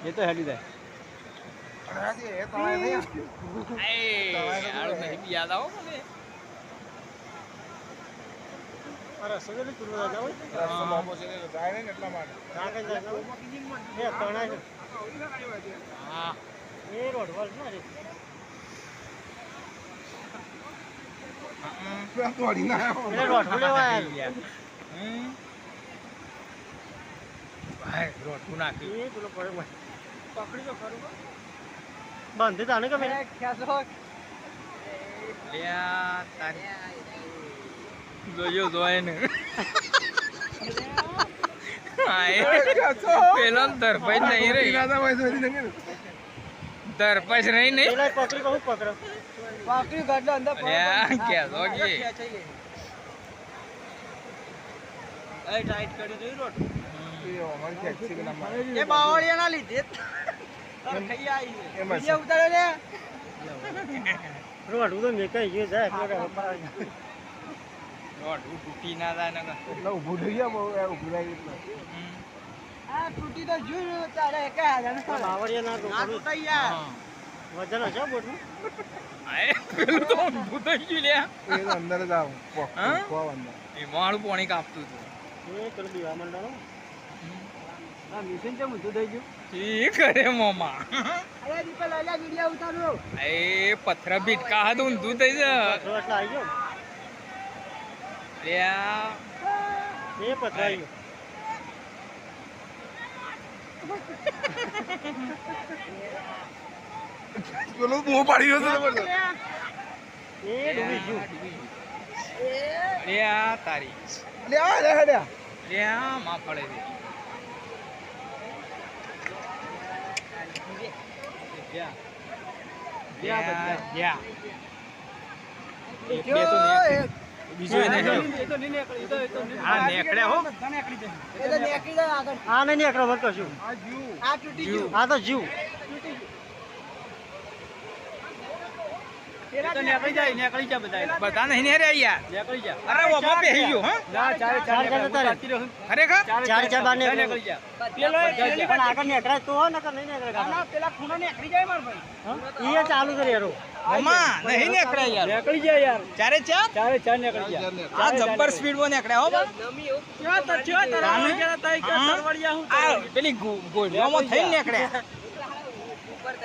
એ તો હેડી જાય યાદ આવો મને અરે સગેલી કુરવા જાવ બાબો છે જાય ને એટલા માટે કાકે જાય એ તણા છે હા એ રોડ વળ ના રે તોડી ના એ રોડ લેવા ભાઈ રોડ નાખી એ પેલો પડે પકડી તો ખરું બંધ તાને કે મેં ખ્યાસો લ્યા તારી જોયો જોય ને પેલો ધરપજ નહીં રહી ધરપજ રહી નહીં પકડી કહું પકડો પકડી ગાડલો અંદર ક્યાં જોગી એ ટાઈટ કરી દઈ રોટ એ બાવળિયા ના લીધે ખાઈ આવી વિડિયો ઉતારે લે રોટ ઉતો મે કઈ ગયો જાય રોટ તૂટી ના જાય ને એટલે ઊભું થઈ ગયા બહુ ઊભું રહી એટલે આ તૂટી તો જો તારે કે હાજર બાવળિયા ના તો તૂટી યાર વજન છે બોટનું આય પેલું તો ઊભું થઈ ગયું લે એ અંદર જ આવ કો અંદર એ માળું પાણી કાપતું હતું એ પેલું દીવા મંડળો આ મિશન છે મુદ્દો થઈ ગયું ઈ કરે મોમા અરે દીપે લાલા વિડિયો ઉતારો એ પથ્થર ભીટકા હાથ ઊંધું થઈ જાય પથ્થર એટલે આવી ગયો લ્યા એ પથ્થર આવી ગયો પેલો બહુ પાડી રહ્યો છે એ ડૂબી ગયું લ્યા તારી લ્યા લે હેડ્યા લ્યા માં પડે છે બધા નહીં રે યાર અરે ઓમાં બેહી ગયો હા ચાર ખરેખર ચાર બાર નીકળી જા પેલો પણ આગળ નીકળે તો નકર નહીં નીકળે ના પેલા ખૂણો નીકળી જાય માર ભાઈ એ ચાલુ કરી યારો ઓમાં નહીં નીકળે યાર નીકળી જાય યાર ચારે ચાર નીકળી જા આ જબ્બર સ્પીડ માં નીકળે હો નમી ક્યાં તો ક્યાં તારા જરા તઈ કે તરવડિયા હું આ પેલી ગોળીઓમાં થઈને નીકળે ઉપર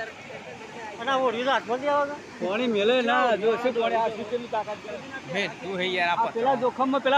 અને ઓડી રાત માં દેવા પાણી મેલે ના જો છે પાણી આ કેટલી તાકાત મે તું હે યાર આ પેલા જોખમ માં પેલા